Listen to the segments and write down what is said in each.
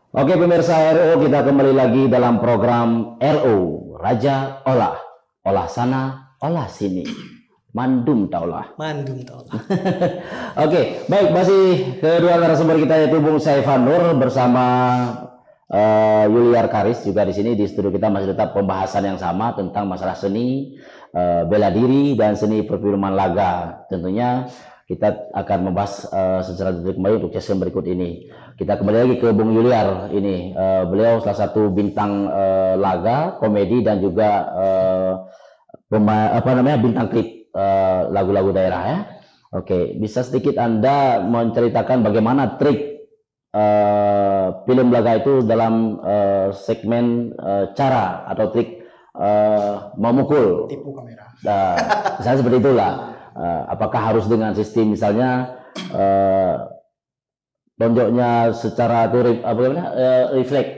Oke pemirsa RO, kita kembali lagi dalam program RO Raja Olah. Olah sana, olah sini. Mandum taulah. Mandum taulah. Oke, baik, masih kedua narasumber kita yaitu Bung Saifan Nur bersama Yuliar Karis juga di sini di studio kita masih tetap pembahasan yang sama tentang masalah seni, bela diri dan seni perfilman laga. Tentunya kita akan membahas secara detail kembali untuk sesi berikut ini. Kita kembali lagi ke Bung Yuliar ini. Beliau salah satu bintang laga, komedi dan juga bintang klip lagu-lagu daerah ya. Oke, bisa sedikit Anda menceritakan bagaimana trik film laga itu dalam segmen cara atau trik memukul. Tipu kamera. Misalnya seperti itulah. Apakah harus dengan sistem misalnya tonjoknya secara refleks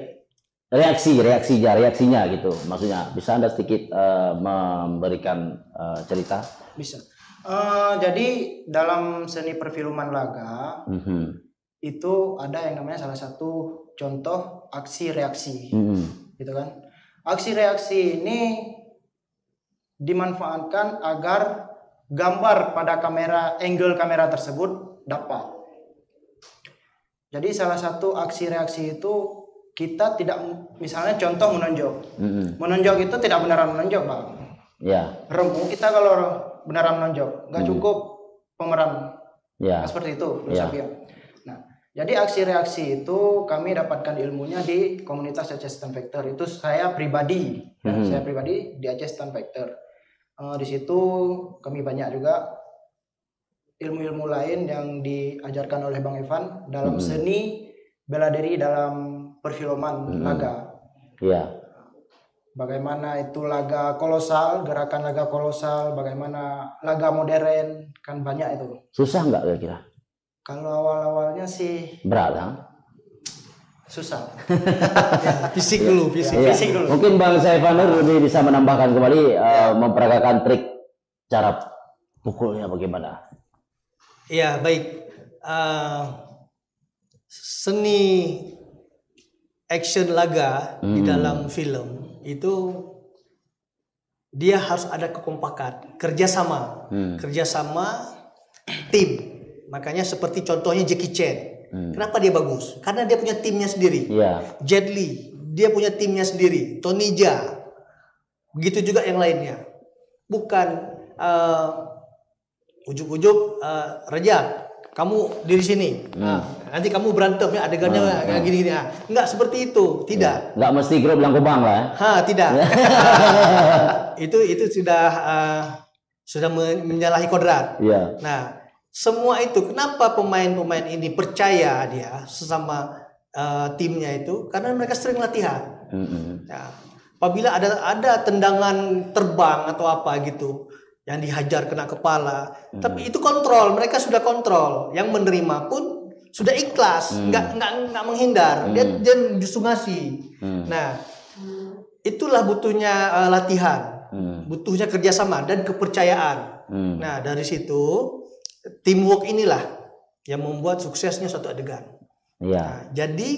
reaksinya gitu, maksudnya bisa Anda sedikit memberikan cerita? Bisa. Jadi dalam seni perfilman laga itu ada yang namanya salah satu contoh aksi reaksi, gitu kan? Aksi reaksi ini dimanfaatkan agar gambar pada angle kamera tersebut dapat. Jadi salah satu aksi reaksi itu kita tidak, misalnya contoh menonjok. Menonjok itu tidak beneran menonjok, Bang. Ya. Remuk kita kalau beneran menonjok, nggak cukup pemeran. Ya. Nah, seperti itu. Nah, jadi aksi reaksi itu kami dapatkan ilmunya di komunitas Aceh Stunt Factor. Itu saya pribadi, saya pribadi di Aceh Stunt Factor. Di situ kami banyak juga ilmu-ilmu lain yang diajarkan oleh Bang Evan dalam seni bela diri dalam perfilman laga. Iya. Bagaimana itu laga kolosal, gerakan laga kolosal, bagaimana laga modern, kan banyak itu. Susah nggak kira-kira? Kalau awal-awalnya sih berat, kan? Susah. Fisik dulu. Mungkin Bang Saifan Nur lebih bisa menambahkan kembali memperagakan trik cara pukulnya bagaimana? Iya, baik. Seni action laga di dalam film itu dia harus ada kekompakan, kerjasama tim. Makanya seperti contohnya Jackie Chan. Kenapa dia bagus? Karena dia punya timnya sendiri. Jet Li, dia punya timnya sendiri. Tony Jaa, begitu juga yang lainnya. Bukan ujuk-ujuk Raja, kamu di sini. Nanti kamu berantem ya, adegannya kayak gini-gini. Enggak seperti itu, tidak. Enggak mesti grup Langkobang lah. Tidak. itu sudah menyalahi kodrat. Nah, semua itu kenapa pemain-pemain ini percaya dia sesama timnya itu karena mereka sering latihan. Nah, apabila ada tendangan terbang atau apa gitu yang dihajar kena kepala, tapi itu kontrol, mereka sudah kontrol. Yang menerima pun sudah ikhlas, nggak menghindar, dia justru ngasih. Nah, itulah butuhnya latihan, butuhnya kerjasama dan kepercayaan. Nah, dari situ teamwork inilah yang membuat suksesnya suatu adegan. Nah, jadi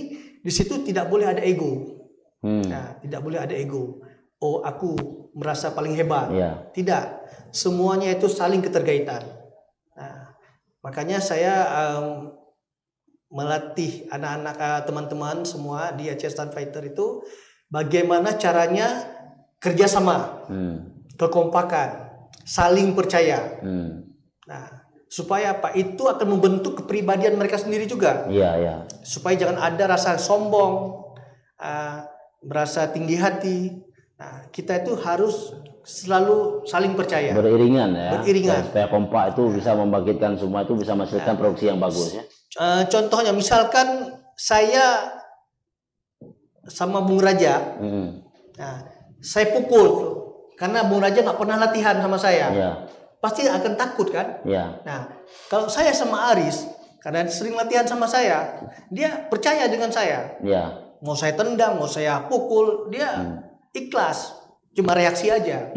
di situ tidak boleh ada ego. Nah, tidak boleh ada ego. Oh, aku merasa paling hebat. Tidak. Semuanya itu saling keterkaitan. Nah, makanya saya melatih anak-anak teman-teman semua di Aceh Stunt Fighter itu bagaimana caranya kerjasama, kekompakan, saling percaya. Nah, supaya apa? Itu akan membentuk kepribadian mereka sendiri juga. Supaya jangan ada rasa sombong, merasa tinggi hati. Nah, kita itu harus selalu saling percaya. Beriringan ya. Beriringan. Supaya kompak itu bisa membangkitkan semua itu bisa menghasilkan produksi yang bagus ya. Contohnya misalkan saya sama Bung Raja, nah, saya pukul karena Bung Raja nggak pernah latihan sama saya. Pasti akan takut kan? Nah, kalau saya sama Aris, karena sering latihan sama saya, dia percaya dengan saya. Mau saya tendang, mau saya pukul, dia ikhlas, cuma reaksi aja.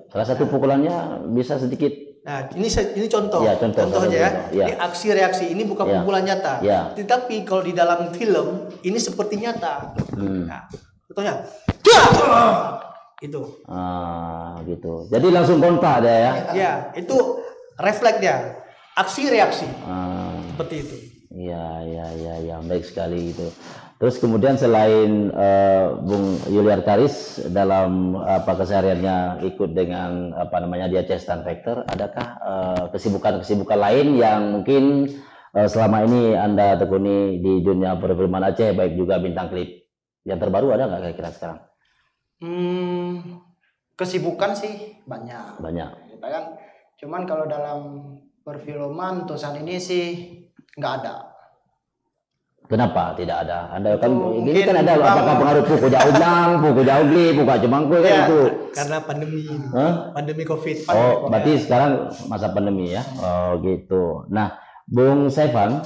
Salah satu pukulannya bisa sedikit Nah, ini contoh. Ya, contohnya ya. Ya. Ini aksi reaksi, ini bukan pukulan nyata. Ya. Tetapi kalau di dalam film ini seperti nyata. Nah, contohnya. Itu. Gitu. Jadi langsung kontak dia ya. Ya, itu refleks dia. Aksi reaksi. Seperti itu. Ya, baik sekali itu. Terus kemudian selain Bung Yuliar Karis dalam kesehariannya ikut dengan di Aceh Stunt Factor, adakah kesibukan-kesibukan lain yang mungkin selama ini Anda tekuni di dunia perfilman Aceh, baik juga bintang klip? Yang terbaru ada nggak kira-kira sekarang? Kesibukan sih banyak. Banyak. Kan? Cuman kalau dalam perfilman untuk saat ini sih nggak ada. Kenapa tidak ada? Anda kan ini kan ada apakah pengaruh puku jauh blang, puku jauh beli, puka cemangku kan ya, itu. Karena pandemi, pandemi COVID. Berarti sekarang masa pandemi ya. Oh gitu. Nah, Bung Saifan,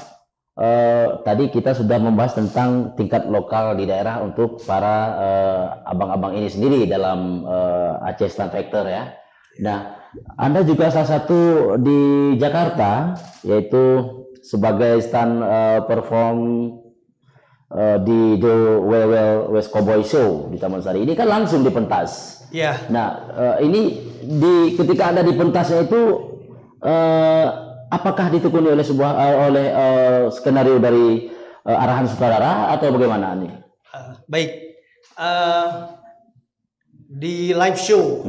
tadi kita sudah membahas tentang tingkat lokal di daerah untuk para abang-abang ini sendiri dalam Aceh Stunt Factor ya. Nah, Anda juga salah satu di Jakarta, yaitu sebagai stunt perform di The Well West Cowboy Show di Taman Sari. Ini kan langsung dipentas. Iya. Nah, ini ketika Anda di pentasnya itu apakah ditekuni oleh skenario dari arahan sutradara atau bagaimana nih? Baik. Di live show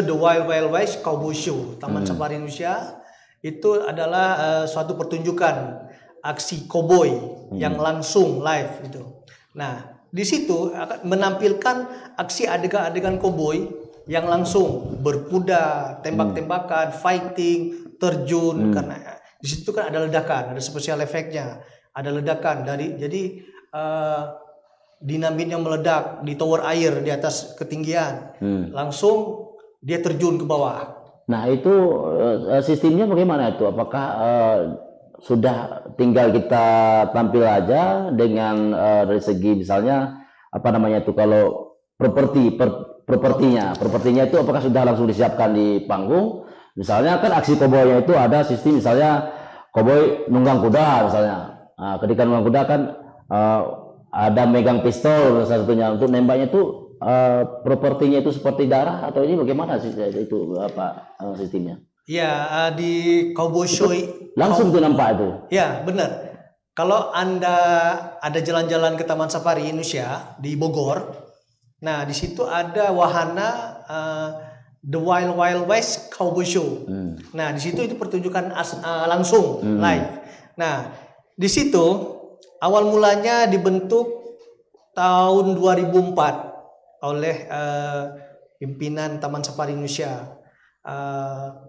The Wild West Cowboy Show Taman Safari Indonesia itu adalah suatu pertunjukan aksi koboi yang langsung live gitu. Nah, di situ akan menampilkan aksi adegan-adegan koboi yang langsung berkuda, tembak-tembakan, fighting, terjun karena di situ kan ada ledakan, ada special effect-nya, ada ledakan jadi dinamit yang meledak di tower air di atas ketinggian. Langsung dia terjun ke bawah. Nah itu sistemnya bagaimana itu? Apakah sudah tinggal kita tampil aja dengan dari segi misalnya kalau propertinya itu apakah sudah langsung disiapkan di panggung? Misalnya kan aksi koboynya itu ada sistem misalnya koboy nunggang kuda misalnya. Nah, ketika nunggang kuda kan ada megang pistol salah satunya untuk nembaknya itu. Propertinya itu seperti darah atau ini bagaimana sih itu sistemnya? Ya di Cowboy Show langsung tuh nampak itu. Ya benar. Kalau Anda ada jalan-jalan ke Taman Safari Indonesia di Bogor, nah di situ ada wahana The Wild West Cowboy Show. Nah di situ itu pertunjukan langsung live. Nah di situ awal mulanya dibentuk tahun 2004. Oleh pimpinan Taman Safari Indonesia,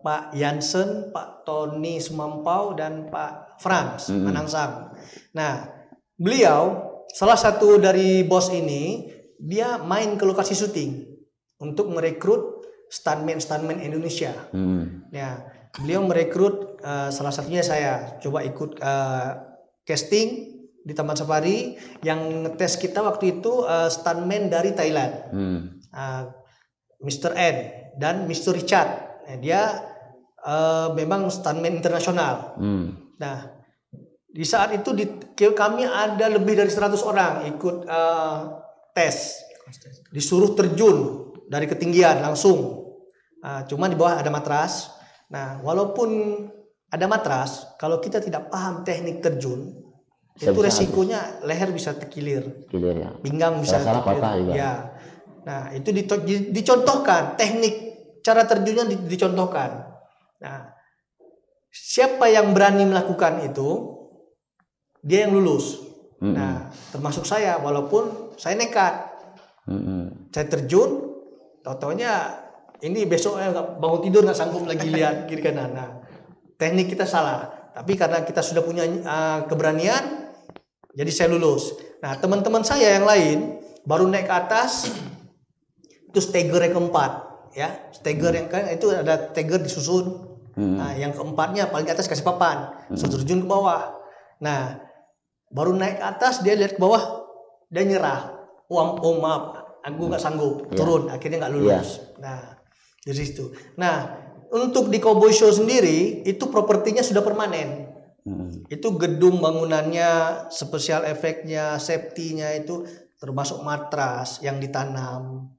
Pak Jansen, Pak Tony Sumampau, dan Pak Frans Manangsang. Nah, beliau salah satu dari bos ini, dia main ke lokasi syuting untuk merekrut stuntman Indonesia. Ya, beliau merekrut salah satunya saya coba ikut casting di Taman Safari. Yang ngetes kita waktu itu stuntman dari Thailand, Mr. N dan Mr. Richard. Nah, dia memang stuntman internasional. Nah, di saat itu kami ada lebih dari 100 orang ikut tes, disuruh terjun dari ketinggian langsung. Cuma di bawah ada matras. Nah, walaupun ada matras, kalau kita tidak paham teknik terjun, itu resikonya leher bisa terkilir, ya. Pinggang bisa patah juga. Ya. Nah, itu dicontohkan teknik cara terjunnya dicontohkan. Nah, siapa yang berani melakukan itu, dia yang lulus. Nah, termasuk saya, walaupun saya nekat. Saya terjun, tau-taunya ini besok bangun tidur nggak sanggup lagi lihat kiri kanan. Nah, teknik kita salah. Tapi karena kita sudah punya keberanian, jadi saya lulus. Nah, teman-teman saya yang lain baru naik ke atas, itu stagger yang keempat, ya. Stagger yang kan itu ada stagger disusun. Nah, yang keempatnya paling atas kasih papan, terjun ke bawah. Nah, baru naik ke atas dia lihat ke bawah, dia nyerah. Oh maaf, aku nggak sanggup, turun. Akhirnya nggak lulus. Nah, dari situ. Nah, untuk di Cowboy Show sendiri itu propertinya sudah permanen. Itu gedung bangunannya, spesial efeknya, safety-nya itu termasuk matras yang ditanam,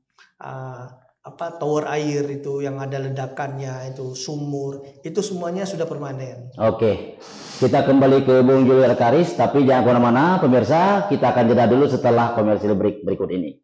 tower air itu yang ada ledakannya, itu sumur, itu semuanya sudah permanen. Oke, kita kembali ke Bung Juliar Karis, tapi jangan kemana-mana pemirsa, kita akan jeda dulu setelah komersil berikut ini.